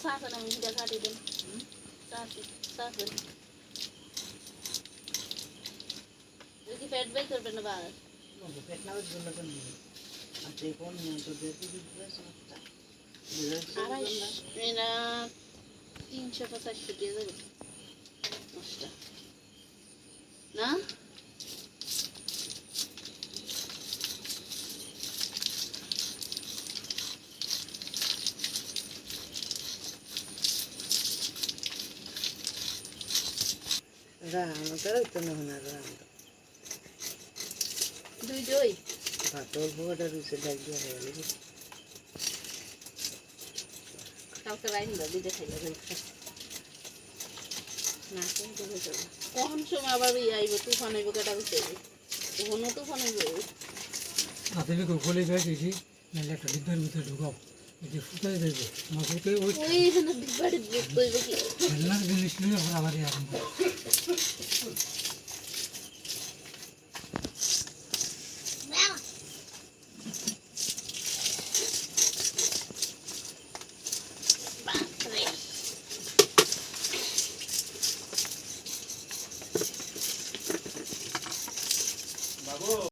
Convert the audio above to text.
सासन আমি হিটা কাটি দেন সাসন যদি পেট বের করবে না বাস পেট না বের করলে কেন আচ্ছা কোন নিয়ে তো দেখি দিতে সমস্যা এরা 350 দিয়ে দেবে না রান্নাটা তো না না রান্না দুই দই ভাত অল্প কটা রুচে ডাল দিয়ে হয়ে গেল কালকে রাইন দাও দিতে খাই যাবেন না কিন্তু হয়ে কোন সময় আবার আইব তুফান আইব কেটা বুঝতে কোনো তুফান আইব আতেলে গোলে গায় দেখি নালে একটা ডিব্বার ভিতরে ঢুকাও এতে ফুটাই দেবে মাছুতে ওই ওইখানে ডিব্বাড়ি বুঝতে হইব কি খেলনার জিনিস নিয়ে আবার আরম্ভ